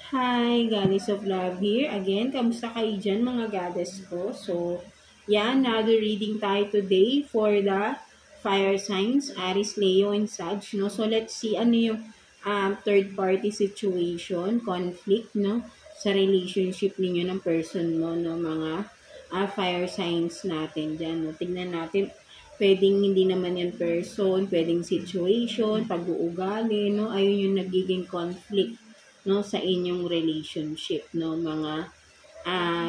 Hi, Goddess of Love here. Again, kamusta kayo dyan mga goddess ko? So, yan, another reading tayo today for the fire signs, Aries, Leo, and Sag, no? So, let's see ano yung third party situation, conflict, no? Sa relationship ninyo ng person mo, no? Mga fire signs natin dyan, no? Tignan natin, pwedeng hindi naman yan person, pwedeng situation, pag-uugali, no? Ayun yung nagiging conflict, no, sa inyong relationship, no, mga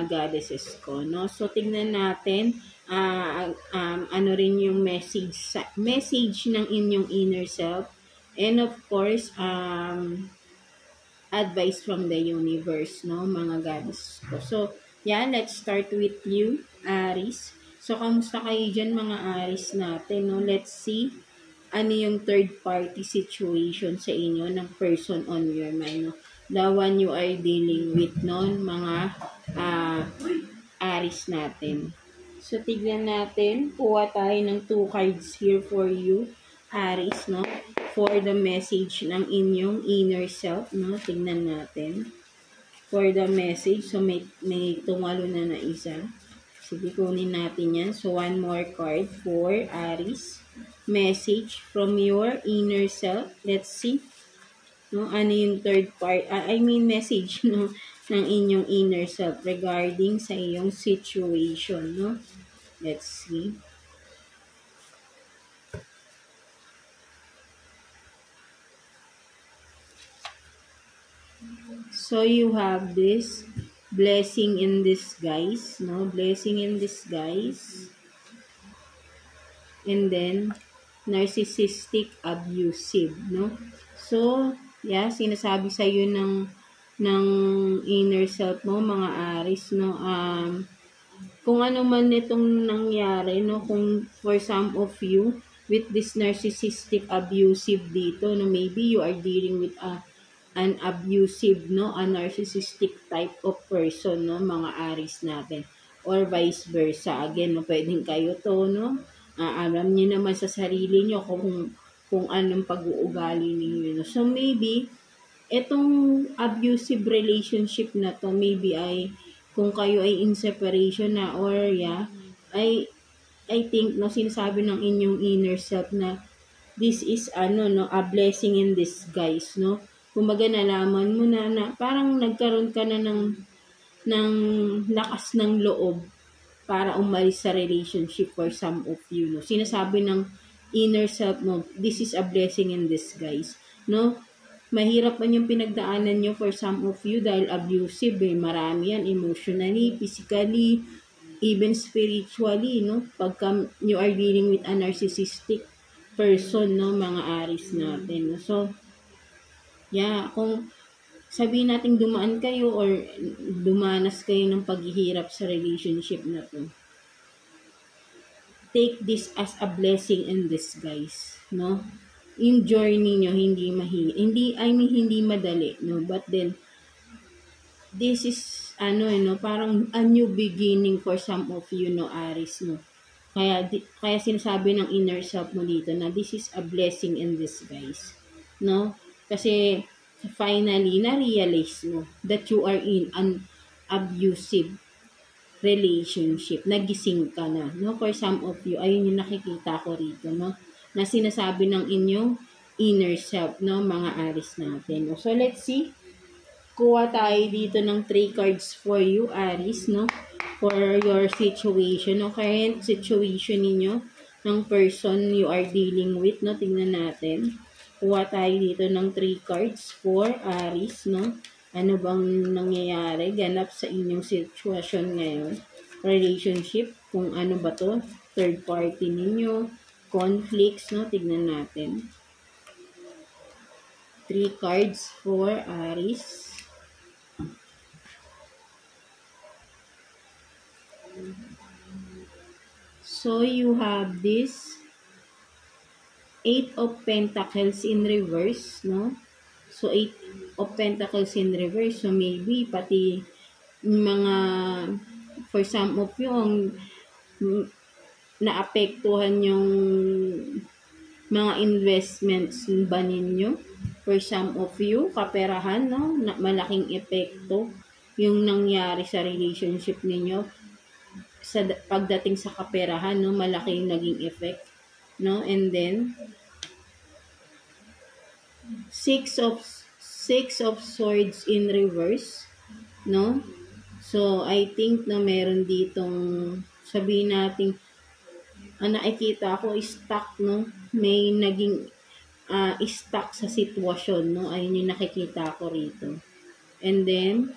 goddesses ko, no. So tingnan natin ano rin yung message ng inyong inner self, and of course advice from the universe, no, mga goddesses ko. So yan, let's start with you, Aries. So kamusta kayo dyan mga Aries natin, no? Let's see ano yung third party situation sa inyo ng person on your mind, no? The one you are dealing with, no? Mga Aries natin. So, tignan natin. Kuha tayo ng 2 cards here for you, Aries, no? For the message ng inyong inner self, no? Tignan natin. For the message. So, may tumalo na isa. Sige, kunin natin yan. So, one more card for Aries. Message from your inner self. Let's see. No, ano yung third part, message, no, ng inyong inner self regarding sa iyong situation, no? Let's see. So you have this blessing in disguise, no? Blessing in disguise. And then narcissistic, abusive, no? So, yeah, sinasabi sa iyo ng inner self mo, mga Aries, no, kung ano man itong nangyari, no, kung for some of you with this narcissistic, abusive dito, no, maybe you are dealing with an abusive, no, a narcissistic type of person, no, mga Aries natin, or vice versa. Again, no, pwedeng kayo to, no, alam niyo naman sa sarili niyo kung anong pag-uugali ninyo. So, maybe, itong abusive relationship na to, maybe ay, kung kayo ay in separation na, or I think, no, sinasabi ng inyong inner self na, this is, a blessing in disguise, no? Kumbaga, nalaman mo na parang nagkaroon ka na ng lakas ng loob para umalis sa relationship for some of you, no? Sinasabi ng inner self mo, this is a blessing in disguise, no? Mahirap man yung pinagdaanan nyo for some of you dahil abusive, marami yan, emotionally, physically, even spiritually, no? Pagka you are dealing with a narcissistic person, no, mga Aries natin, no? So, kung sabihin natin dumaan kayo or dumanas kayo ng paghihirap sa relationship na to, take this as a blessing in disguise, no? Yung journey nyo hindi madali, no? But then this is parang a new beginning for some of you, no, Aries, no? Kaya sinasabi ng inner self mo dito na this is a blessing in disguise, no? Kasi finally na-realize mo that you are in an abusive relationship, nagising ka na, no? For some of you, ayun yung nakikita ko rito, no, na sinasabi ng inyong inner self, no, mga Aries natin, no? So, let's see. Kuha tayo dito ng 3 cards for you, Aries, no, for your situation, no, current situation ninyo, ng person you are dealing with, no? Tingnan natin. Kuha tayo dito ng 3 cards for Aries, no? Ano bang nangyayari, ganap sa inyong sitwasyon ngayon? Relationship, kung ano ba to? Third party ninyo, conflicts, no? Tignan natin. 3 cards for Aries. So, you have this 8 of Pentacles in reverse, no? So, 8 of Pentacles in reverse. So, maybe, pati mga, for some of you, naapektuhan yung mga investments ba ninyo? For some of you, kaperahan, no? Malaking epekto yung nangyari sa relationship ninyo. Sa pagdating sa kaperahan, no? Malaking naging effect, no? And then, Six of Swords in reverse, no? So, I think na meron ditong, sabihin natin, nakikita ko, stuck, no? May naging stuck sa sitwasyon, no? Ayun yung nakikita ko rito. And then,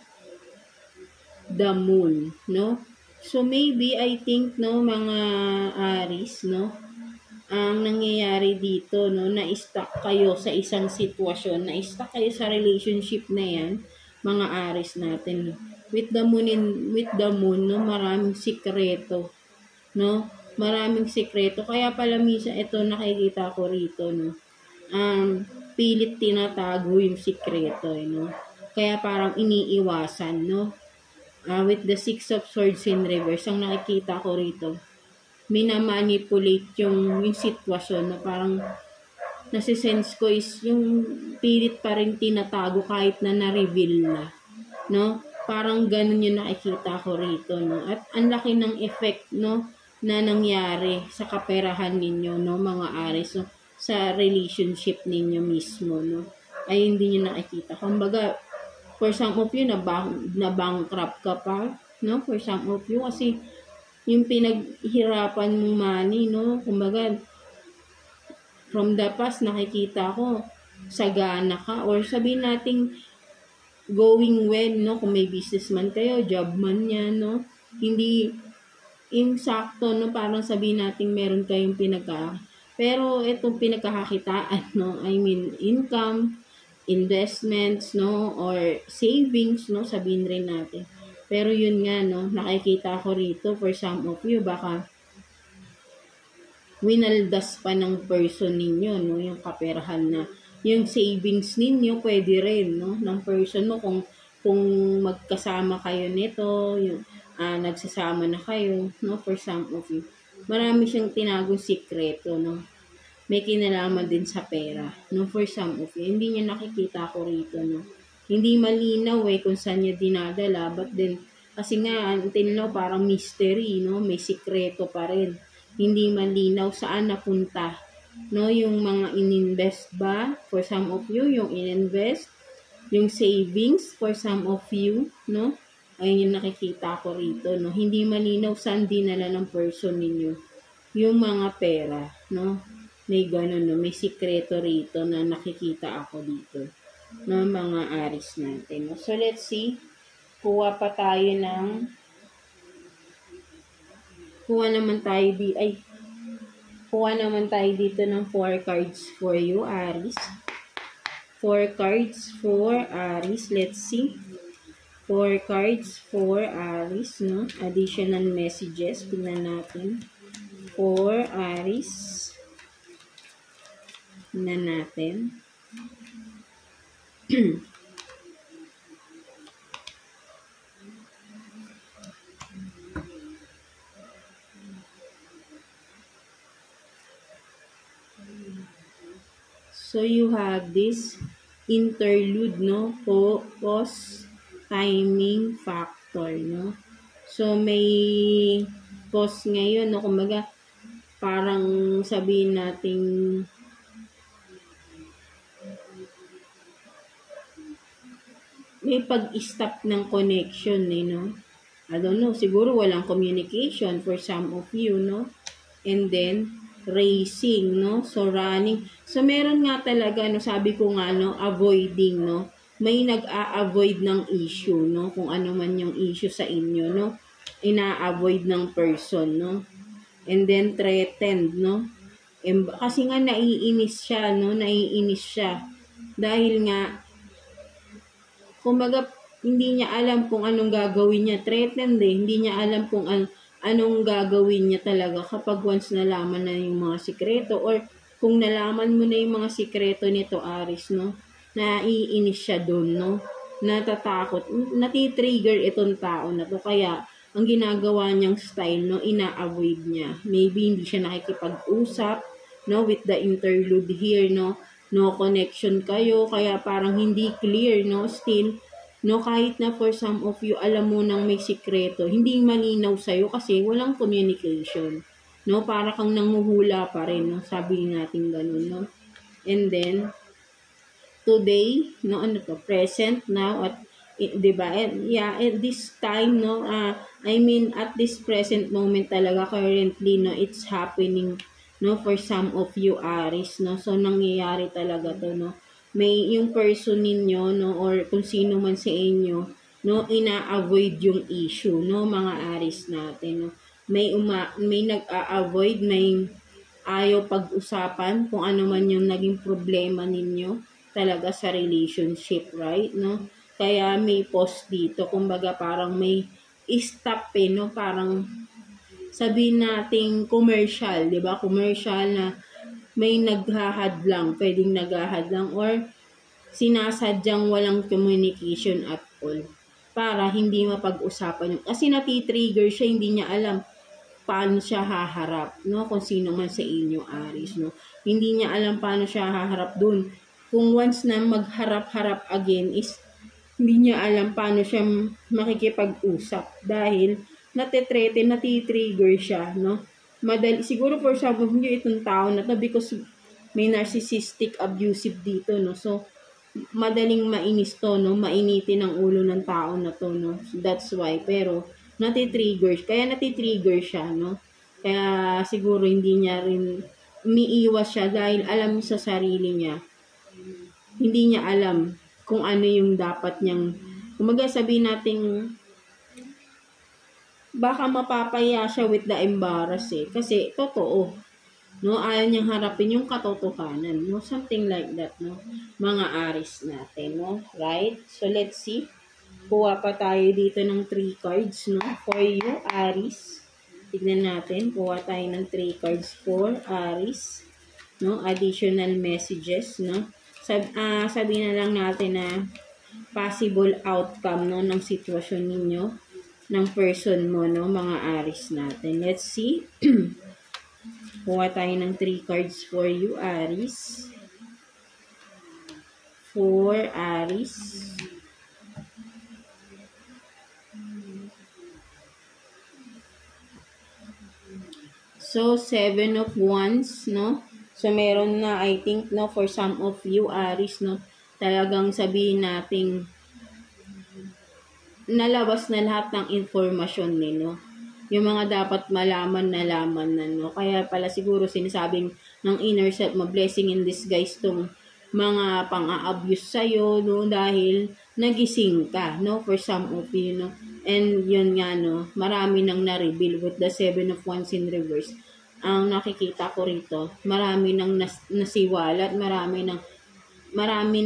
the moon, no? So, maybe, I think, no, mga Aries, no? Ang nangyayari dito, no, na-stuck kayo sa isang sitwasyon, na-stuck kayo sa relationship na yan, mga Aries natin, no? With the moon, no, maraming sikreto, no? Maraming sikreto. Kaya pala minsan ito nakikita ko rito, no? Pilit tinatago yung sikreto, no? Kaya parang iniiwasan, no? With the Six of Swords in reverse, ang nakikita ko rito, minamanipulate yung sitwasyon na parang nasisense ko is yung pilit pa rin tinatago kahit na na-reveal na, no? Parang ganun yung nakikita ko rito, no? At ang laki ng effect, no, na nangyari sa kaperahan ninyo, no, mga Aries, no, sa relationship ninyo mismo, no? Ay hindi nyo nakikita. Kumbaga, for some of you, na-bankrupt ka pa, no? For some of you, kasi yung pinaghirapan mong money, no? Kumbaga, from the past, nakikita ko, sagana ka, or sabihin nating going well, no? Kung may businessman kayo, job man yan, no? Hindi, insakto, no? Parang sabihin nating meron kayong pero itong pinagkakakitaan, no? I mean, income, investments, no? Or savings, no? Sabihin rin natin. Pero yun nga, no? Nakikita ko rito, for some of you, baka winaldas pa ng person ninyo, no? Yung kaperahan na, yung savings ninyo, pwede rin, no? Ng person mo, kung magkasama kayo nito, yung nagsasama na kayo, no? For some of you. Marami siyang tinagong sikreto, no? May kinalaman din sa pera, no? For some of you. Hindi niya nakikita ko rito, no? Hindi malinaw kung saan niya dinadala, but then, kasi nga, until now, parang mystery, no? May sikreto pa rin. Hindi malinaw saan napunta, no? Yung mga ininvest ba? For some of you, yung ininvest, yung savings, for some of you, no? Ayun yung nakikita ko rito, no? Hindi malinaw saan dinala ng person ninyo yung mga pera, no? May ganun, no? May sikreto rito na nakikita ako dito, no? Mga Aries natin, no? So, let's see. Kuha naman tayo dito ng 4 cards for you, Aries. 4 cards for Aries. Let's see. 4 cards for Aries, no? Additional messages. Tingnan natin. 4 Aries. Tingnan natin. So, you have this interlude, no? Pause, timing factor, no? So, may pause ngayon, no? Kumbaga, parang sabihin nating may pag-stop ng connection, no? I don't know, siguro walang communication for some of you, no? And then, racing, no? So, running. So, meron nga talaga, no? Sabi ko nga, no? Avoiding, no? May nag-a-avoid ng issue, no? Kung ano man yung issue sa inyo, no? Ina-avoid ng person, no? And then, threatened, no? Kasi nga, naiinis siya, no? Naiinis siya. Dahil nga, kumbaga, hindi niya alam kung anong gagawin niya. Threatened, Hindi niya alam kung anong gagawin niya talaga kapag once nalaman na yung mga sikreto, or kung nalaman mo na yung mga sikreto nito, Aries, no? Naiinis siya doon, no? Natatakot, natitrigger itong tao na to. Kaya, ang ginagawa niyang style, no? Ina-avoid niya. Maybe hindi siya nakikipag-usap, no? With the interlude here, no? no connection kayo, kaya parang hindi clear, no, still, no, kahit na for some of you, alam mo nang may sikreto, hindi malinaw sa'yo kasi walang communication, no, para kang nanguhula pa rin, no, sabi natin ganun, no, and then, today, no, ano to, present, now, at, diba, and, yeah, at this time, no, I mean, at this present moment talaga, currently, no, it's happening, no, for some of you, Aries, no, so, nangyayari talaga to, no, may, yung person ninyo, no, or kung sino man sa inyo, no, ina-avoid yung issue, no, mga Aries natin, no, may nag-a-avoid, may ayaw pag-usapan kung ano man yung naging problema ninyo talaga sa relationship, right, no? Kaya may pause dito, kumbaga parang may stop no? Parang sabihin nating commercial, di ba? Commercial na may naghahadlang, pwedeng naghahadlang or sinasadyang walang communication at all para hindi mapag-usapan yung, kasi natitrigger siya, hindi niya alam paano siya haharap, no? Kung sino man sa inyo, Aries, no? Hindi niya alam paano siya haharap dun. Kung once na magharap-harap again is hindi niya alam paano siya makikipag-usap dahil natitrigger siya, no? Siguro for some of you itong tao na to because may narcissistic abusive dito, no? So, madaling mainis to, no? Mainitin ang ulo ng tao na to, no? So, that's why. Pero, natitrigger siya, no? Kaya, siguro hindi niya rin umiiwas siya dahil alam sa sarili niya. Hindi niya alam kung ano yung dapat niyang, kumaga sabihin natin, baka mapapaya siya with the embarrass kasi totoo, no, ayaw niyang harapin yung katotohanan, no, something like that, no, mga Aries natin, no, right? So let's see, kuha pa tayo dito ng 3 cards, no, for you, Aries. Tignan natin, kuha tayo ng 3 cards for Aries, no, additional messages, no. Sabihin na lang natin na possible outcome, no, ng sitwasyon ninyo, ng person mo, no, mga Aries natin. Let's see. Kuha tayo ng 3 cards for you, Aries. For Aries. So, 7 of Wands, no? So, meron na, I think, no, for some of you, Aries, no, talagang sabihin nating nalabas na lahat ng informasyon no? Yung mga dapat nalaman na, no? Kaya pala siguro sinasabing ng inner self, blessing in disguise tong mga pang-a-abuse sa'yo, no? Dahil nagising ka, no? For some of you, no? And yun nga, no? Marami nang na-reveal with the 7 of Wands in reverse. Ang nakikita ko rito, marami nang nasiwalat, marami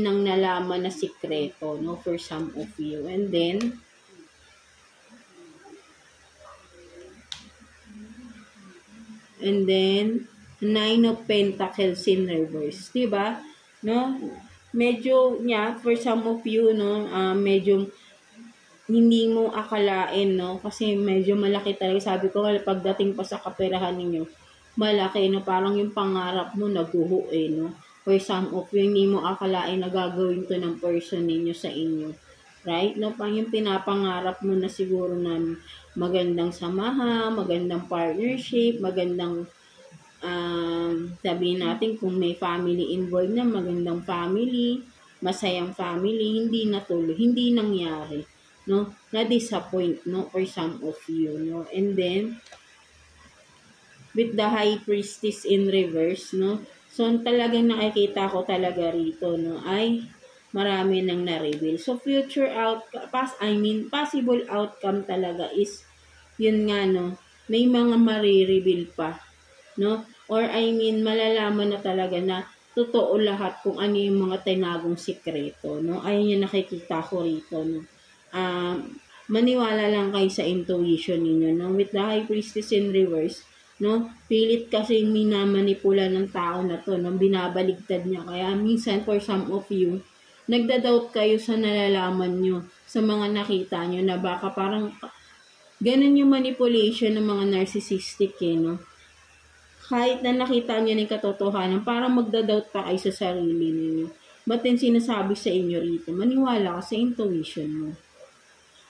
nang nalaman na sikreto, no? For some of you. And then, And then, 9 of Pentacles in reverse. Diba? No? Medyo, for some of you, no, medyo hindi mo akalain, no? Kasi medyo malaki talaga. Sabi ko, pagdating pa sa kaperahan ninyo, malaki, no? Parang yung pangarap mo, naguho, no? For some of you, hindi mo akalain na gagawin to ng person ninyo sa inyo. Right? No? Pang yung pinapangarap mo na siguro na magandang samahan, magandang partnership, magandang sabihin natin kung may family involved na, magandang family, masayang family, hindi natuloy, hindi nangyari, no? Na-disappoint, no? For some of you, no? And then, with the High Priestess in reverse, no? So, talagang nakikita ko talaga rito, no? Ay, marami nang na-reveal. So, future possible outcome talaga is, yun nga, no? May mga marireveal pa, no? Or malalaman na talaga na totoo lahat kung ano yung mga tinagong sikreto, no? Ayun yung nakikita ko rito, no? Maniwala lang kayo sa intuition ninyo, no? With the High Priestess in reverse, no? Pilit kasi minamanipula ng tao na to, no? Binabaligtad niya. Kaya minsan, for some of you, nagda-doubt kayo sa nalalaman nyo, sa mga nakita nyo, na baka parang ganun yung manipulation ng mga narcissistic, no? kahit na nakita niyo ng katotohanan, parang magda-doubt pa kayo sa sarili niyo. But then sinasabi sa inyo rito, maniwala ka sa intuition mo,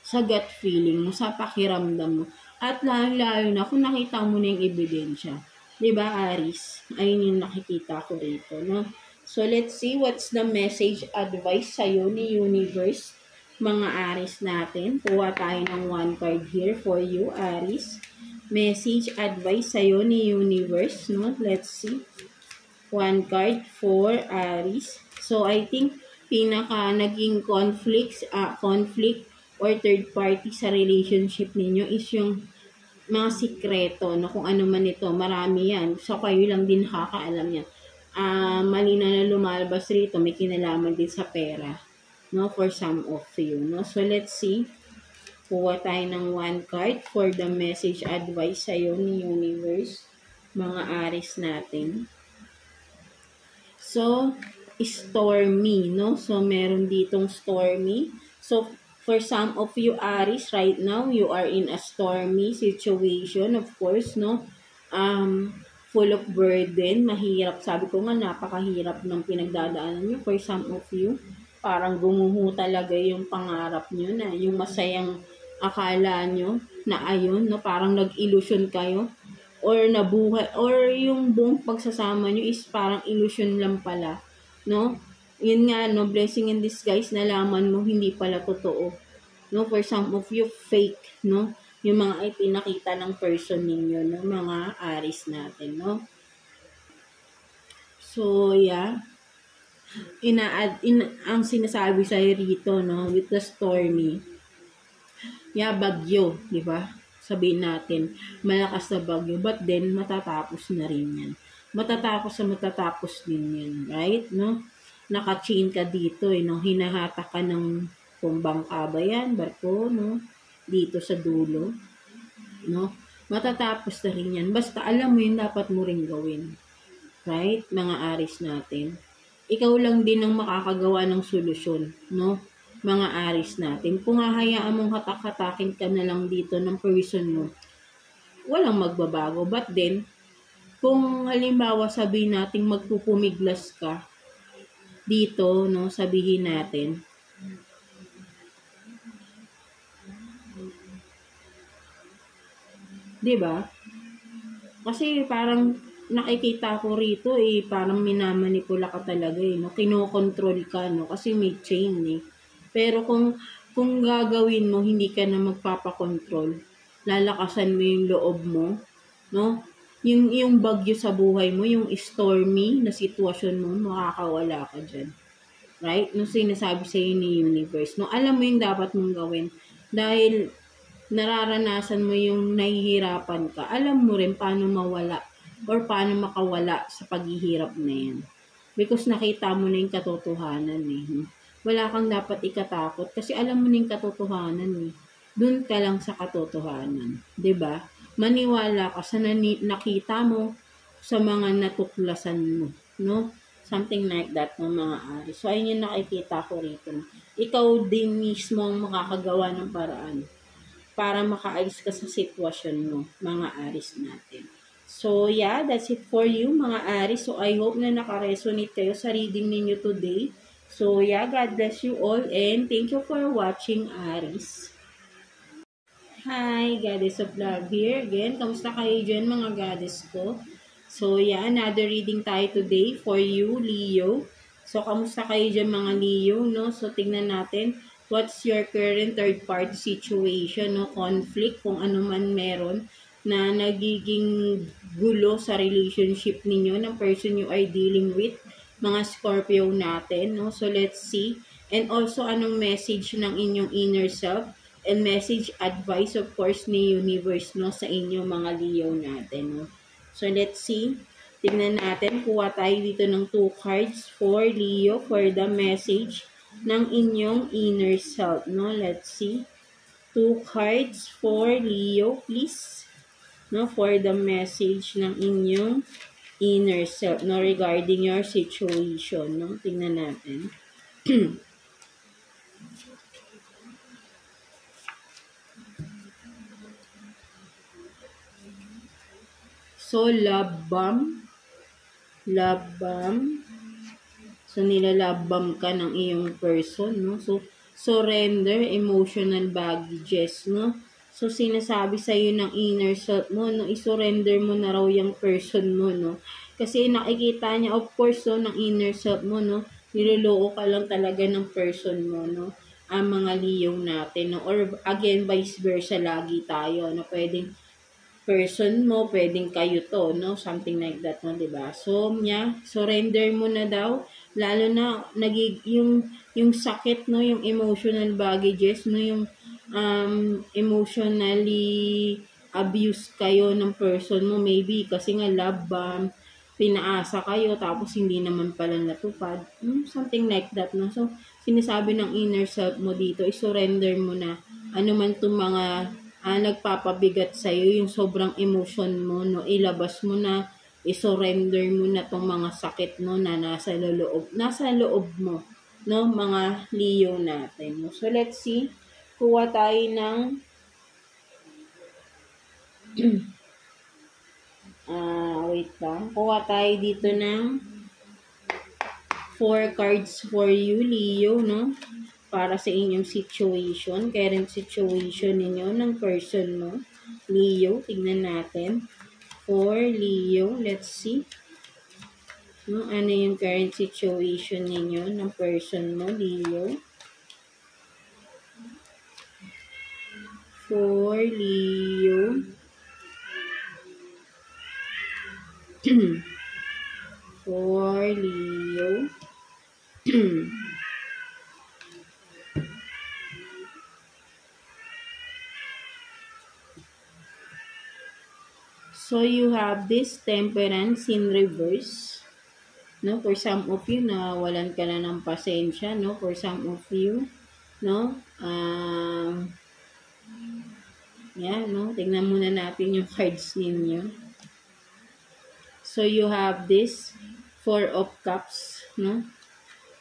sa gut feeling mo, sa pakiramdam mo. At lalo na kung nakita mo na yung ebidensya. Diba, Aries? Ayun yung nakikita ko rito, no? So, let's see what's the message advice sa'yo ni Universe, mga Aries natin. Kuha tayo ng one card here for you, Aries. Message advice sa'yo ni Universe, no? Let's see. One card for Aries. So, I think naging conflict or third party sa relationship ninyo is yung mga sikreto, no? Kung ano man ito, marami yan. So, kayo lang din nakakaalam yan. Malinaw na lumalabas rito, may kinalaman din sa pera, no? For some of you, no? So, let's see. Kuha tayo ng one card for the message advice sa'yo ni Universe, mga Aries natin. So, stormy, no? So, meron ditong stormy. So, for some of you Aries right now, you are in a stormy situation, of course, no? Full of burden, mahirap. Sabi ko nga, napakahirap ng pinagdadaanan nyo. For some of you, parang gumuho talaga yung pangarap nyo na yung masayang akala nyo na ayun, no? Parang nag-illusion kayo or nabuhay, or yung buong pagsasama nyo is parang illusion lang pala, no? Yun nga, no, blessing in disguise, nalaman mo hindi pala totoo, no? For some of you, fake, no? Yung mga ipinakita ng person ninyo, no? Mga Aries natin, no? So, yeah. Ang sinasabi sa'yo rito, no? With the stormy. Yeah, bagyo, di ba? Sabihin natin, malakas na bagyo, but then, matatapos na rin yan. Matatapos din yan, right? No? Naka-chain ka dito, no? Hinahatak ka ng bangka ba yan, barko, no? Dito sa dulo, no? Matatapos na rin yan. Basta alam mo yun, dapat mo rin gawin. Right? Mga Aries natin. Ikaw lang din ang makakagawa ng solusyon, no? Mga Aries natin. Kung hahayaan mong hatak-hatakin ka na lang dito ng person mo, walang magbabago. But then, kung halimbawa sabihin natin magpupumiglas ka dito, no, sabihin natin, diba? Kasi parang nakikita ko rito parang minamanipula ka talaga no? Kinokontrol ka, no? Kasi may chain Pero kung gagawin mo, hindi ka na magpapakontrol. Lalakasan mo yung loob mo, no? Yung bagyo sa buhay mo, yung stormy na sitwasyon mo, makakawala ka dyan. Right? No, sinasabi sa iyo ni Universe, no? Alam mo yung dapat mong gawin. Dahil nararanasan mo yung nahihirapan ka, alam mo rin paano mawala or paano makawala sa paghihirap na yan. Because nakita mo na yung katotohanan Wala kang dapat ikatakot kasi alam mo na yung katotohanan Doon ka lang sa katotohanan. 'Di ba? Maniwala ka sa nakita mo sa mga natuklasan mo. No? Something like that ng mga Aries. So, ayun yung nakikita ko rito. Ikaw din mismo ang makakagawa ng paraan para makaalis ka sa sitwasyon mo, mga Aries natin. So, yeah, that's it for you, mga Aries. So, I hope na nakaresonate kayo sa reading ninyo today. So, yeah, God bless you all and thank you for watching, Aries. Hi, Goddess of Love here. Again, kamusta kayo dyan, mga Goddess ko? So, yeah, another reading tayo today for you, Leo. So, kamusta kayo dyan, mga Leo, no? So, tingnan natin. What's your current third-party situation, no? Conflict, kung ano man meron na nagiging gulo sa relationship ninyo ng person you are dealing with, mga Scorpio natin, no? So, let's see. And also, anong message ng inyong inner self and message advice, of course, ni Universe, no? Sa inyong mga Leo natin, no? So, let's see. Tingnan natin. Kuha tayo dito ng 2 cards for Leo for the message ng inyong inner self, no? Let's see. 2 cards for Leo, please. No? For the message ng inyong inner self, no? Regarding your situation, no? Tingnan natin. So, love bomb. So, nilalove bomb ka ng iyong person, no? So, surrender, emotional baggages, no? So, sinasabi sa'yo ng inner self mo, no? I-surrender mo na raw yung person mo, no? Kasi nakikita niya, of course, no, ng inner self mo, no? Niloloko ka lang talaga ng person mo, no? Ang mga Leo natin, no? Or, again, vice versa, lagi tayo, no? Pwedeng person mo, pwedeng kayo to, no? Something like that, no? Diba? So, surrender mo na daw. Lalo na, yung sakit, no? Yung emotional baggages, no? Yung emotionally abuse kayo ng person mo, maybe, kasi nga love bomb, pinaasa kayo, tapos hindi naman pala natupad. Something like that, no? So, sinasabi ng inner self mo dito, i-surrender mo na ano man itong mga nagpapabigat sa'yo, yung sobrang emotion mo, no? Ilabas mo na, i-surrender mo na tong mga sakit, no? Na nasa loob mo, no? Mga Leo natin, no? So, let's see. Kuha tayo ng wait lang. Kuha tayo dito ng 4 cards for you, Leo, no? Para sa inyong situation, current situation ninyo ng person mo. Leo, tignan natin. For Leo, let's see. No, ano yung current situation ninyo ng person mo, Leo? For Leo. For Leo. So, you have this temperance in reverse. No, for some of you, nawalan ka na ng pasensya, no? For some of you, no? No? Tingnan muna natin yung cards ninyo. So, you have this 4 of Cups, no?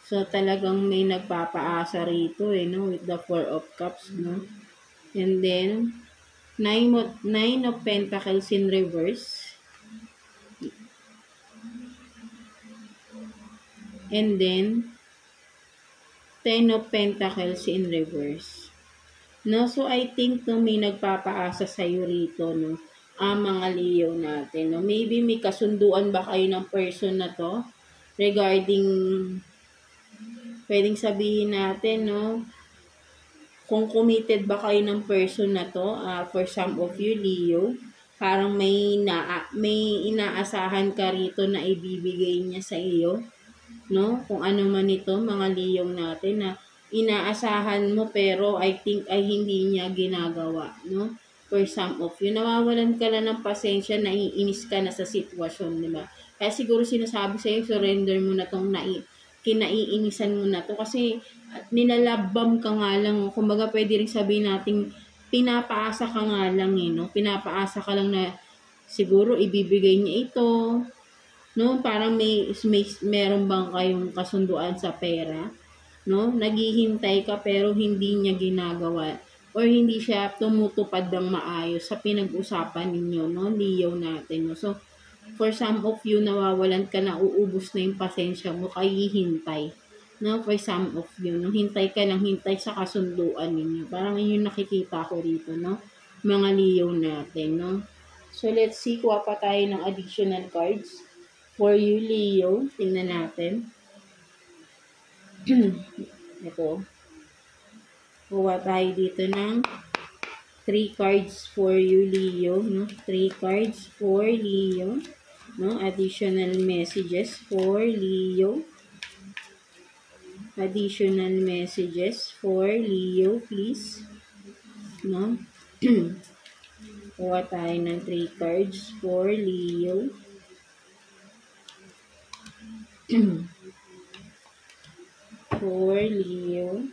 So, talagang may nagpapaasa rito, no? With the 4 of Cups, no? And then, 9 of Pentacles in reverse. And then, 10 of Pentacles in reverse. No? So, I think no, may nagpapaasa sa'yo rito, no? Ang mga Leo natin, no? Maybe may kasunduan ba kayo ng person na to? Regarding, pwedeng sabihin natin, no? Kung committed ba kayo ng person na to, for some of you, Leo, parang may inaasahan ka rito na ibibigay niya sa iyo, no? Kung ano man ito, mga Leo natin, na inaasahan mo pero I think ay hindi niya ginagawa, no? For some of you, nawawalan ka na ng pasensya, naiinis ka na sa sitwasyon, di ba? Kaya siguro sinasabi sa iyo, surrender mo na tong kinaiinisan mo na to kasi nilalabam ka nga lang. Kumbaga pwede rin sabihin natin pinapaasa ka nga lang, no? Pinapaasa ka lang na siguro ibibigay niya ito, no? Parang meron bang kayong kasunduan sa pera, no? Naghihintay ka pero hindi niya ginagawa or hindi siya tumutupad ng maayos sa pinag-usapan ninyo, no? Leo natin, no? So, for some of you, nawawalan ka na, uubos na yung pasensya mo, kaya hintay. No? For some of you, no? Hintay ka lang, hintay sa kasunduan ninyo. Parang yun nakikita ko rito, no? Mga Leo natin, no? So, let's see, kuha pa tayo ng additional cards for you, Leo. Tingnan natin. Ito. Kuha tayo dito ng 3 cards for you, Leo, no? 3 cards for Leo, no? Additional messages for Leo. Additional messages for Leo, please, no? Kuha tayo ng 3 cards for Leo. For Leo.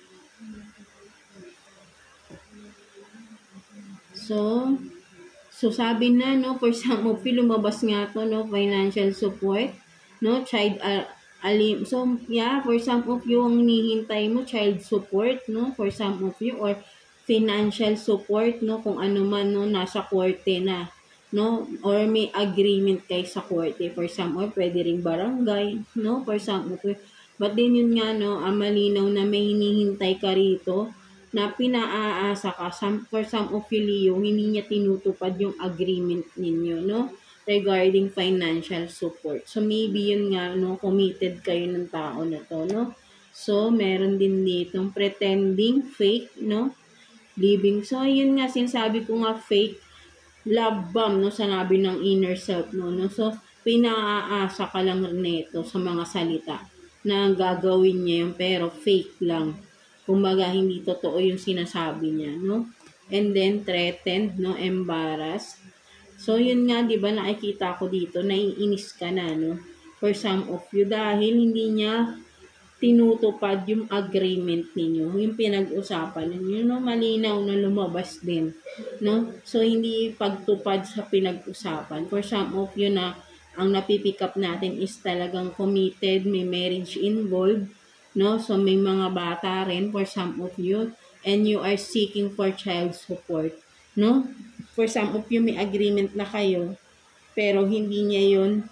So sabi na, no, for some of you, lumabas nga to, no, financial support, no, child, so, for some of you, ang hinihintay mo, child support, no, for some of you, or financial support, no, kung ano man, no, nasa korte na, no? Or may agreement kay sa korte. For some, or pwede ring barangay, no? For some, but din yun nga, no, malinaw na may hinihintay ka rito na pinaaasa ka. For some of you, Leo, hindi niya tinutupad yung agreement ninyo, no? Regarding financial support. So, maybe yun nga, no, committed kayo ng tao na to, no? So, meron din ditong pretending, fake, no? Living. So, yun nga, sinasabi ko nga, fake love bomb, no? Sanabi ng inner self, no? So, pinaaasa ka lang nito sa mga salita na gagawin niya yun, pero fake lang. Kumbaga, hindi totoo yung sinasabi niya, no? And then, threatened, no? Embarrassed. So, yun nga, di ba, nakikita ko dito, naiinis ka na, no? For some of you, dahil hindi niya tinutupad yung agreement ninyo, yung pinag-usapan ninyo, no? Malinaw na lumabas din, no? So, hindi pagtupad sa pinag-usapan. For some of you na, ang napipick up natin is talagang committed, may marriage involved, no? So, may mga bata rin for some of you, and you are seeking for child support, no? For some of you, may agreement na kayo, pero hindi niya yun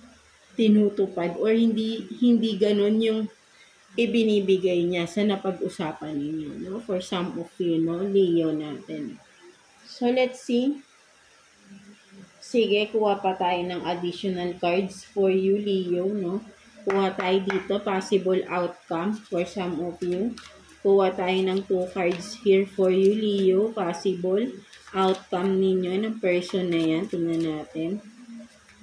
tinutupad, or hindi ganun yung ibinibigay niya sa napag-usapan ninyo, no? For some of you, no? Leo natin. So, let's see. Sige, kuha pa tayo ng additional cards for you, Leo, no? Kuha tayo dito, possible outcome for some of you. Kuha tayo ng 2 cards here for you, Leo, possible outcome ninyo ng person na yan. Tingnan natin.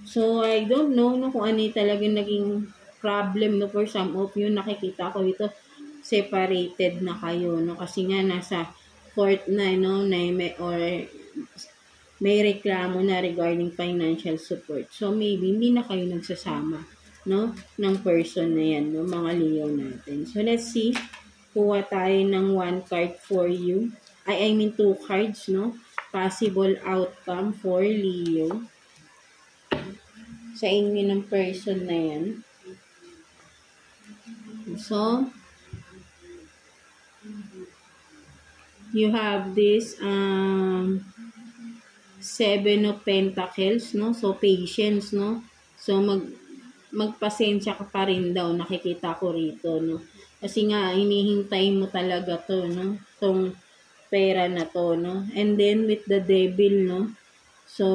So, I don't know, no, kung ano talagang naging problem, no, for some of you. Nakikita ko ito, separated na kayo, no? Kasi nga, nasa court na, no, na may reklamo na regarding financial support. So, maybe hindi na kayo nagsasama, no, ng person na yan, no, mga Leo natin. So, let's see. Kuha tayo ng 1 card for you. I mean 2 cards, no? Possible outcome for Leo sa inyo ng person na yan. So, you have this 7 of Pentacles, no? So, patience, no? So, magpasensya ka pa rin daw, nakikita ko rito, no? Kasi nga, hinihintay mo talaga to, no? Tong pera na to, no? And then, with the devil, no? So,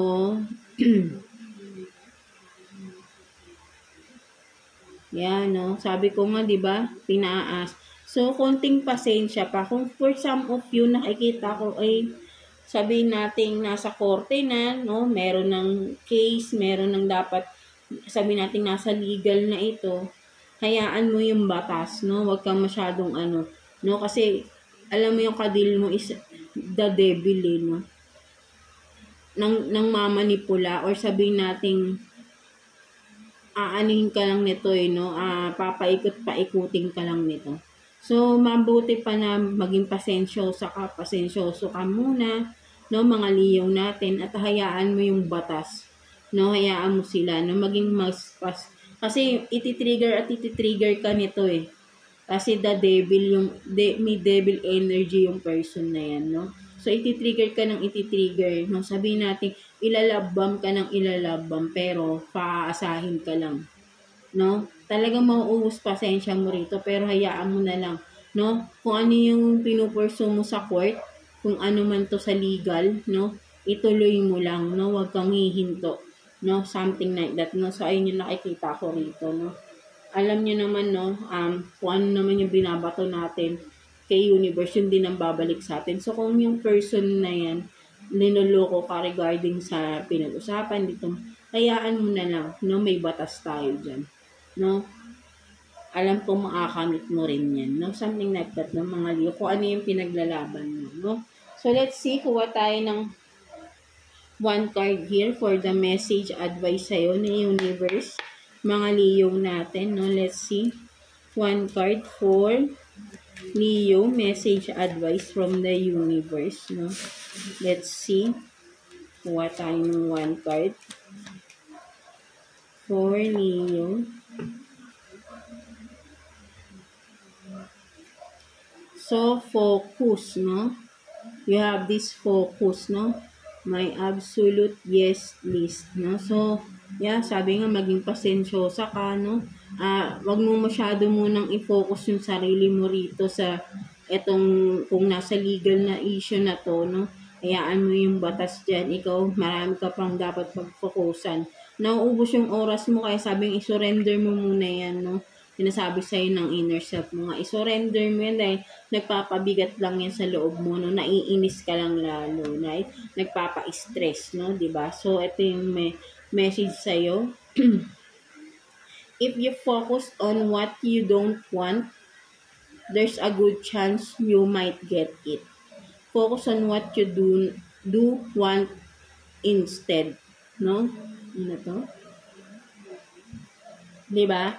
yan, no? Sabi ko nga, di ba? Pinaas. So, konting pasensya pa. Kung for some of you, nakikita ko, ay, sabihin natin, nasa korte na, no? Meron ng case, meron ng dapat, sabihin natin, nasa legal na ito. Hayaan mo yung batas, no? Huwag kang masyadong no? Kasi, alam mo yung kadil mo is the devil, eh, no? Nang mamanipula, or sabihin natin, aanihin ka lang nito, eh, no? Papaikot-paikutin ka lang nito. So, mabuti pa na maging pasensyoso ka muna, no, mga Leo natin, at hayaan mo yung batas, no? Hayaan mo sila, no? Maging kasi ititrigger ka nito, eh. Kasi the devil, may devil energy yung person na yan, no? So, ititrigger ka ng ititrigger, no? Sabihin natin, ilalabam ka ng ilalabam, pero paaasahin ka lang, no? Talagang mauubos pasensya mo rito, pero hayaan mo na lang, no? Kung ano yung pinupurso mo sa court, kung ano man to sa legal, no? Ituloy mo lang, no? Huwag kang hihinto, no? Something like that, no? So, ayun yung nakikita ko rito, no? Alam nyo naman, no? Kung ano naman yung binabato natin kay universe, yun din ang babalik sa atin. So, kung yung person na yan, linuloko ka regarding sa pinag-usapan dito, hayaan mo na lang, no? May batas tayo dyan, no? Alam ko makakamit mo rin yan, no? Something like that, no, mga Leo, kung ano yung pinaglalaban mo, no? So, let's see, kuha tayo ng 1 card here for the message advice sa'yo ni universe, mga Leo natin, no? Let's see, 1 card for Leo, message advice from the universe, no? Let's see. Kuha tayo ng 1 card for Leo. So, focus, no? You have this focus, no? My absolute yes list, no? So, yeah, sabi nga, maging pasensyosa ka, no? Wag mo masyado munang i-focus yung sarili mo rito sa etong, kung nasa legal na issue na to, no? Hayaan mo yung batas dyan. Ikaw, marami ka pang dapat pag-focusan. Nauubos yung oras mo, kaya sabing i-surrender mo muna yan, no? Sinasabi sa'yo ng inner self mo nga, i-surrender mo yan dahil nagpapabigat lang yan sa loob mo, no? Naiinis ka lang lalo, right? Nagpapa-stress, no? Diba? So, ito yung message sa'yo. If you focus on what you don't want, there's a good chance you might get it. Focus on what you do want instead, no? Ano to? Diba?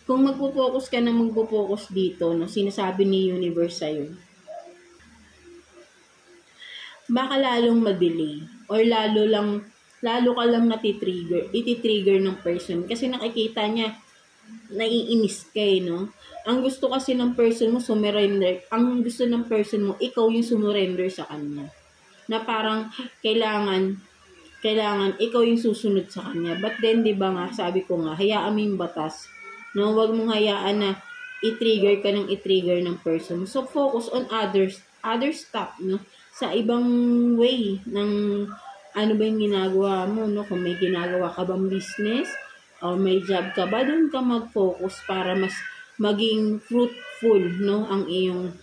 Kung magpo-focus ka na magpo-focus dito, no, sinasabi ni universe sa'yo, baka lalong ma-delay or lalo ka lang iti-trigger ng person kasi nakikita niya, naiinis ka no? Ang gusto kasi ng person mo, sumurrender. Ang gusto ng person mo, ikaw yung sumurrender sa kanya. Na parang, kailangan ikaw yung susunod sa kanya. But then, di ba nga, sabi ko nga, hayaan mo yung batas. No, wag mong hayaan na i-trigger ka ng person. So, focus on other stuff, no? Sa ibang way ng ano ba yung ginagawa mo, no? Kung may ginagawa ka bang business, o may job ka ba, doon ka mag-focus para mas maging fruitful, no? Ang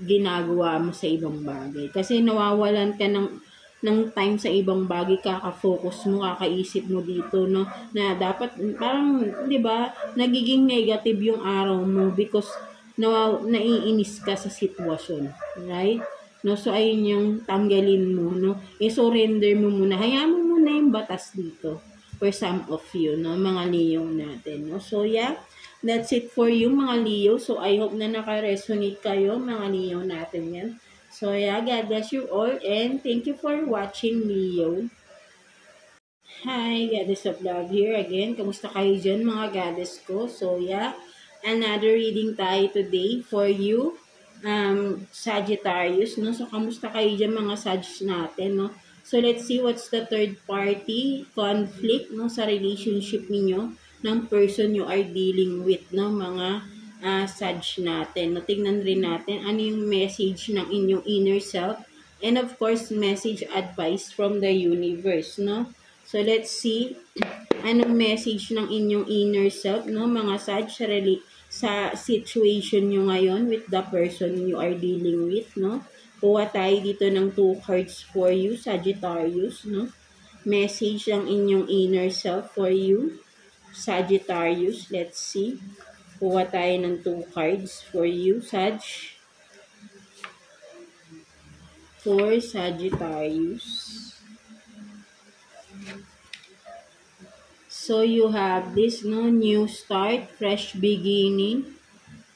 ginagawa mo sa ibang bagay. Kasi nawawalan ka ng time sa ibang bagay, kaka-focus mo, kakaisip mo dito, no? Na dapat, parang, di ba, nagiging negative yung araw mo because naiinis ka sa sitwasyon. Right? No? So, ayun yung tanggalin mo, no? I-surrender mo muna. Hayaan mo muna yung batas dito for some of you, no? Mga Leo natin, no? So, yeah. That's it for you, mga Leo. So, I hope na naka-resonate kayo, mga Leo natin yan. So, yeah, God bless you all and thank you for watching, Leo. Hi, Goddess of Love here again. Kamusta kayo dyan, mga Goddess ko? So, yeah, another reading tayo today for you, Sagittarius, no? So, kamusta kayo dyan, mga Sag natin, no? So, let's see what's the third party conflict, no? Sa relationship ninyo ng person you are dealing with, no? Mga Sag natin. No, tingnan rin natin ano yung message ng inyong inner self and of course message advice from the universe, no? So let's see anong message ng inyong inner self, no, mga Sag, sa situation nyo ngayon with the person you are dealing with, no? Kuha tayo dito ng 2 cards for you, Sagittarius, no? Message ng inyong inner self for you, Sagittarius. Let's see. Kuha tayo ng 2 cards for you, Sag. For Sagittarius. So, you have this, no? New start, fresh beginning,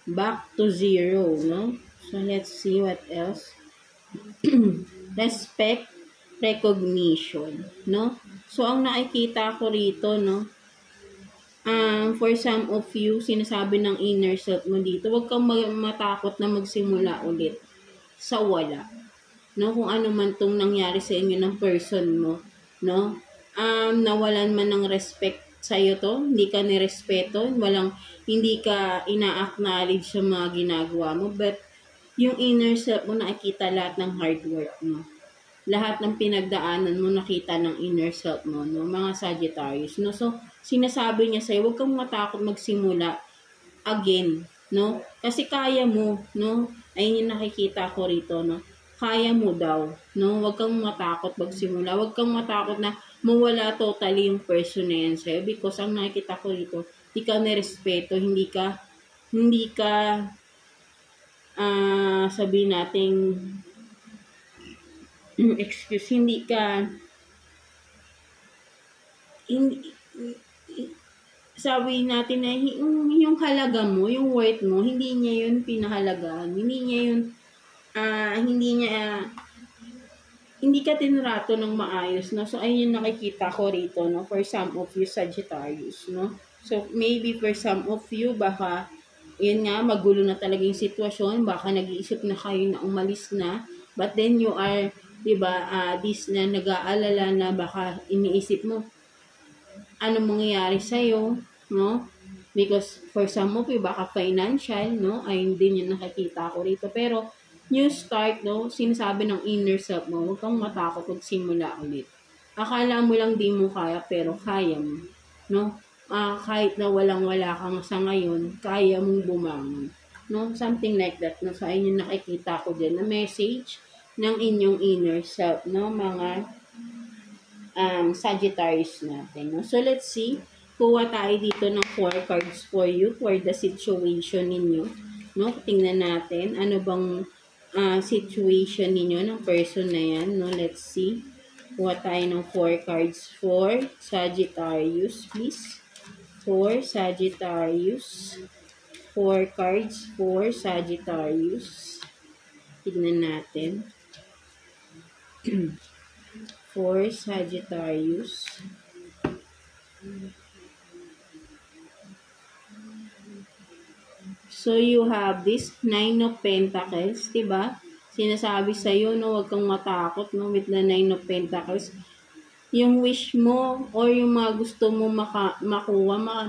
back to zero, no? So, let's see what else. Respect, recognition, no? So, ang nakikita ko rito, no? For some of you, sinasabi ng inner self mo dito, huwag kang matakot na magsimula ulit sa wala. No? Kung ano man tong nangyari sa inyo ng person mo, no? Nawalan man ng respect sa'yo to, hindi ka nirespeto, hindi ka ina-acknowledge sa mga ginagawa mo, but yung inner self mo nakikita lahat ng hard work mo. Lahat ng pinagdaanan mo nakita ng inner self mo, no? Mga Sagittarius, no? So, sinasabi niya sa'yo, huwag kang matakot magsimula again, no? Kasi kaya mo, no? Ayun yung nakikita ko rito, no? Kaya mo daw, no? Huwag kang matakot magsimula. Huwag kang matakot na mawala totally yung person na yan sa'yo because ang nakikita ko rito, hindi ka nirespeto, hindi ka sabihin nating hindi sabi natin na yung halaga mo, yung worth mo, hindi niya yun pinahalagaan. Hindi ka tinrato ng maayos, no? So, ayun yung nakikita ko rito, no? For some of you, Sagittarius, no? So, maybe for some of you, baka, yun nga, magulo na talaga yung sitwasyon, baka nag-iisip na kayo na umalis na, but then you are 'Di ba? This na nag-aalala na baka iniisip mo ano mangyayari sa'yo, no? Because for some of you, baka financial, no? Ayun din yung nakikita ko rito. Pero, new start, no? Sinasabi ng inner self mo, huwag kang matakot magsimula ulit. Akala mo lang di mo kaya, pero kaya mo, no? Kahit na walang-wala kang sa ngayon, kaya mong bumangon. No? Something like that. No? So, ayun yung nakikita ko din na message ng inyong inner self, no? Mga Sagittarius natin. No? So, let's see. Kuha tayo dito ng 4 cards for you for the situation ninyo. No? Tingnan natin. Ano bang situation ninyo ng person na yan. No? Let's see. Kuha tayo ng 4 cards for Sagittarius, please. For Sagittarius. 4 cards for Sagittarius. Tignan natin. For Sagittarius. So, you have this 9 of Pentacles, diba? Sinasabi sa'yo, no, huwag kang matakot, no, with the 9 of Pentacles. Yung wish mo, or yung mga gusto mo makuha,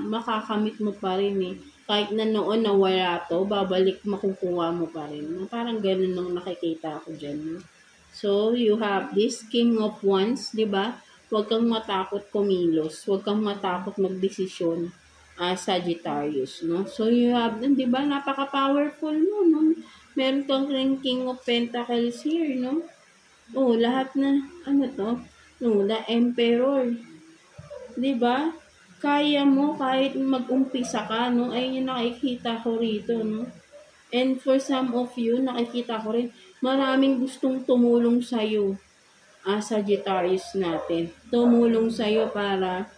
makakamit mo pa rin, eh. Kahit na noon nawala to, babalik, makukuha mo pa rin. No? Parang ganun nung nakikita ko dyan, no? So, you have this King of Wands, diba? Huwag kang matakot kumilos. Huwag kang matakot magdesisyon, Sagittarius, no? So, you have, diba? Napaka-powerful mo, no? Meron kang King of Pentacles here, no? Oh, lahat na, ano to? No, the Emperor. Diba? Kaya mo kahit mag-umpisa ka, no? Ayun yung nakikita ko rito, no? And for some of you, nakikita ko rin, maraming gustong tumulong sa'yo, Sagittarius natin. Tumulong sa'yo para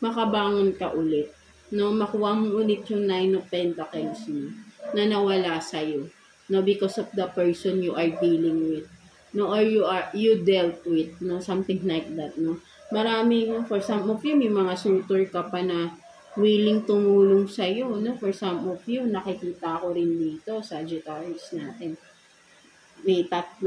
makabangon ka ulit. No, makuha mo ulit yung 9 of Pentacles mo na nawala sa'yo. No, because of the person you are dealing with. No, or you dealt with. No, something like that. No, maraming, for some of you, may mga suitor ka pa na willing tumulong sa'yo, no? For some of you, nakikita ko rin dito, Sagittarius natin. May 3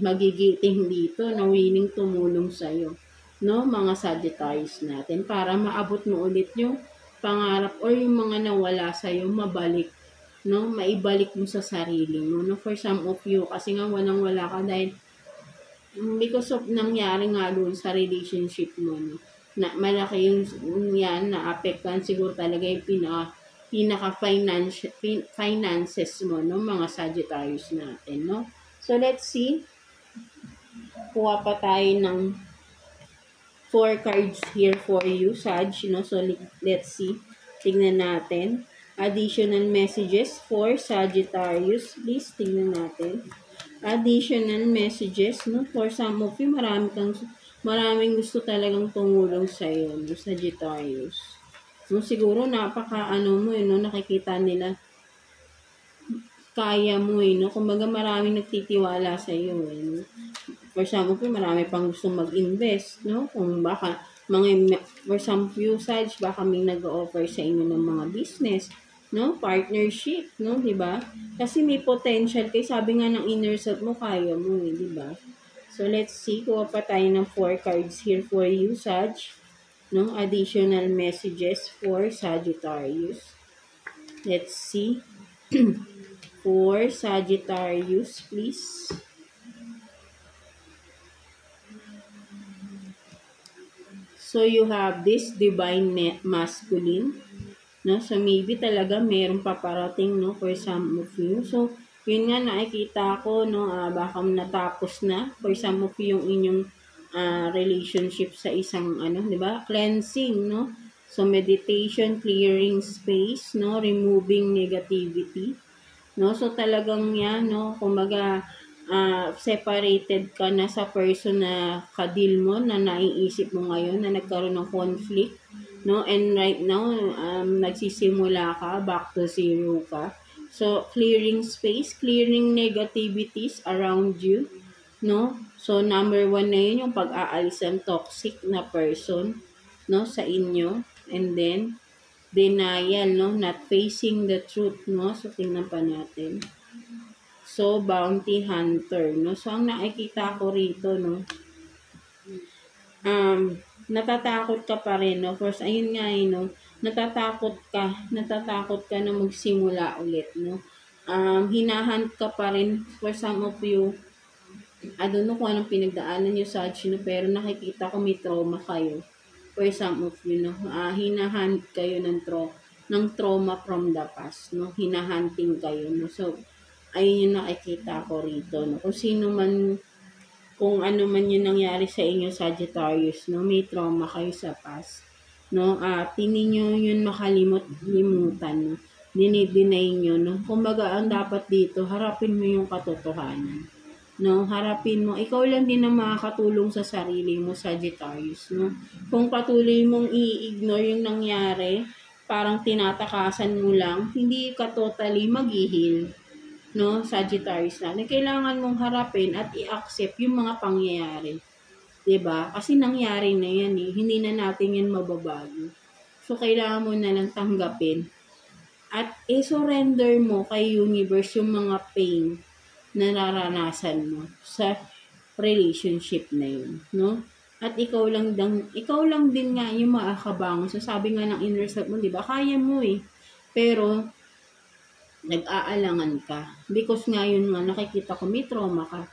magigiting dito na willing tumulong sa'yo, no? Mga Sagittarius natin, para maabot mo ulit yung pangarap or yung mga nawala sa'yo, mabalik, no? Maibalik mo sa sarili mo, no? For some of you, kasi nga walang-wala ka dahil because of nangyari nga doon sa relationship mo, no? Na malaki yung yan, na-apektuhan siguro talaga yung finances mo, no? Mga Sagittarius natin, no? So, let's see. Kuha pa tayo ng 4 cards here for you, Sag, no? So, let's see. Tingnan natin. Additional messages for Sagittarius. Please, tingnan natin. Additional messages, no? For some of you, maraming gusto talagang tumulong sa iyo, no, Sagittarius. No, siguro mo, no, nakikita nila kaya mo, no. Kumbaga maraming nagtitiwala sa iyo, no. For some of you, marami pang gusto mag-invest, no. Kung baka for some few sides, baka may nag-offer sa inyo ng mga business, no, partnership, no, 'di ba? Kasi may potential kay, sabi nga ng inner self mo, kaya mo, 'di ba? So, let's see. Kuha pa tayo ng 4 cards here for you, Sag. No? Additional messages for Sagittarius. Let's see. For Sagittarius, please. So, you have this divine masculine. No? So, maybe talaga meron paparating, no, for some of you. So, yun nga, nakikita ko, no, baka natapos na for some of you yung inyong relationship sa isang, di ba, cleansing, no? So, meditation, clearing space, no, removing negativity, no? So, talagang yan, no, kumbaga, separated ka na sa person na kadil mo, na naiisip mo ngayon, na nagkaroon ng conflict, no? And right now, nagsisimula ka, back to zero ka. So, clearing space, clearing negativities around you, no? So, number 1 na yun, yung pag-aalis ng toxic na person, no, sa inyo. And then, denial, no, not facing the truth, no? So, tingnan pa natin. So, bounty hunter, no? So, ang nakikita ko rito, no? Natatakot ka pa rin, no? First, ayun nga, no? Natatakot ka na magsimula ulit, no? Hinahunt ka pa rin for some of you. I don't know kung anong pinagdaanan nyo sa no? Pero nakikita ko may trauma kayo. For some of you, no? Hinahunt kayo ng trauma from the past, no? Hinahunting kayo, no? So, ayun yung nakikita ko rito, no? Kung ano man yung nangyari sa inyo, Sagittarius, no? May trauma kayo sa past, no? Hindi nyo yun limutan, no? Dinideny nyo, no? Kumbaga, ang dapat dito, harapin mo yung katotohanan, no? Harapin mo. Ikaw lang din ang makakatulong sa sarili mo, Sagittarius, no? Kung patuloy mong i-ignore yung nangyari, parang tinatakasan mo lang, hindi ka totally mag-heal, no? Sagittarius na. Kailangan mong harapin at i-accept yung mga pangyayari. 'Di ba? Kasi nangyari na yan eh. Hindi na natin yan mababago. So, kailangan mo na lang tanggapin. At i-surrender mo kay universe yung mga pain na nararanasan mo sa relationship na yun, no? At ikaw lang din nga yung makakabangon. So, sabi nga ng inner self mo, 'di ba? Kaya mo eh. Pero nag-aalangan ka. Because nga yun nga, nakikita ko may trauma ka,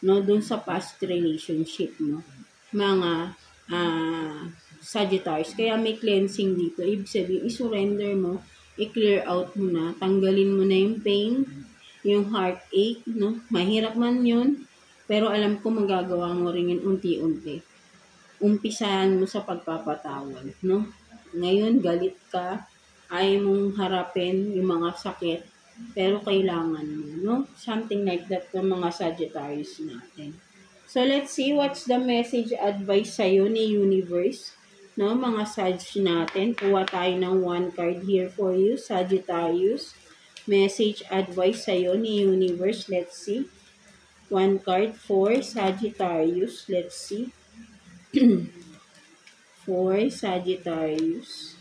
no? Doon sa past relationship, no? Mga Sagittarius. Kaya may cleansing dito. Ibig sabihin, i-surrender mo, i-clear out mo na, tanggalin mo na yung pain, yung heartache, no? Mahirap man yun, pero alam ko magagawa mo rin yun unti-unti. Umpisahan mo sa pagpapatawad, no? Ngayon, galit ka, ayaw mong harapin yung mga sakit, pero kailangan mo, no? Something like that ng mga Sagittarius natin. So, let's see what's the message advice sa'yo ni Universe, no? Mga Sag natin. Kuha tayo ng one card here for you, Sagittarius. Message advice sa'yo ni Universe. Let's see. One card for Sagittarius. Let's see. For Sagittarius.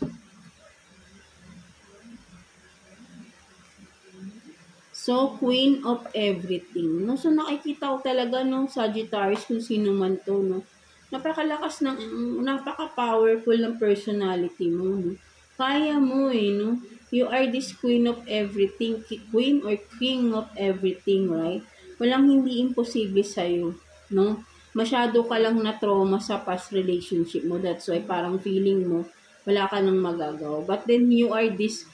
So, Queen of Everything. No? So, nakikita ko talaga ng Sagittarius kung sino man to, no? Napaka-powerful ng personality mo, no? Kaya mo eh, no? You are this Queen of Everything. Queen or King of Everything, right? Walang hindi imposible sa'yo, no? Masyado ka lang na-trauma sa past relationship mo. That's why parang feeling mo, wala ka nang magagawa. But then, you are this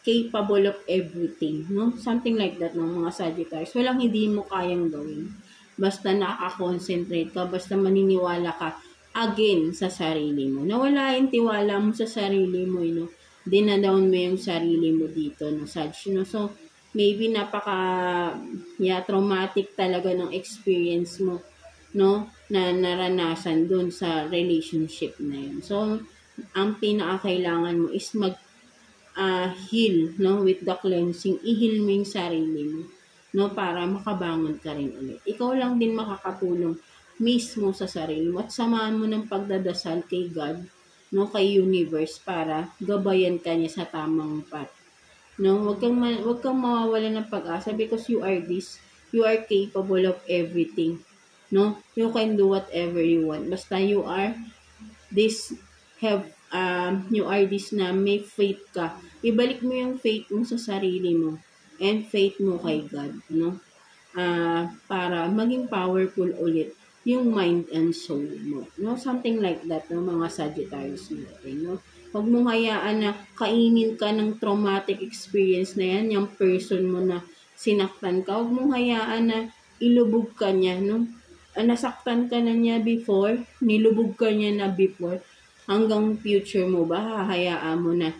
capable of everything, no? Something like that, no, mga Sagittarius. Walang hindi mo kayang gawin. Basta naka-concentrate ka, basta maniniwala ka again sa sarili mo. Nawala yung tiwala mo sa sarili mo, no? Dinadown mo yung sarili mo dito, no, Sag, no? So, maybe traumatic talaga ng experience mo, no, na naranasan dun sa relationship na yun. So, ang pinakakailangan mo is heal, no, with the cleansing. I-heal mo yung sarili mo, no, para makabangon ka rin ulit. Ikaw lang din makakatulong mismo sa sarili mo at samahan mo ng pagdadasal kay God, no, kay Universe, para gabayan ka niya sa tamang path. No, wag kang mawawala ng pag-asa because you are capable of everything, no? You can do whatever you want. Basta you are this na may faith ka. Ibalik mo yung faith mo sa sarili mo and faith mo kay God, no? Para maging powerful ulit yung mind and soul mo, no? Something like that, no, mga Sagittarius natin, no? Huwag mong hayaan na kainin ka ng traumatic experience na yan, yung person mo na sinaktan ka. Huwag mong hayaan na ilubog ka niya, no? Nasaktan ka na niya before, nilubog ka niya na before, hanggang future mo ba, hahayaan mo na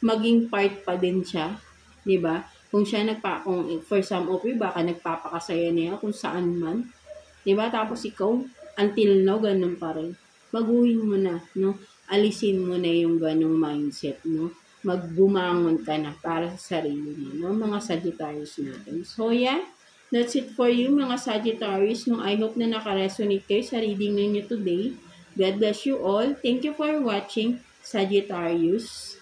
maging part pa din siya, di ba? Kung for some of you, baka nagpapakasaya niya kung saan man, di ba? Tapos ikaw, until now, ganun pa rin. Baguhin mo na, no? Alisin mo na yung ganong mindset, no? Magbumangon ka na para sa sarili mo, no? Mga Sagittarius natin. So, yeah, that's it for you, mga Sagittarius, no? I hope na nakaresonate kayo sa reading ninyo today. God bless you all. Thank you for watching, Sagittarius.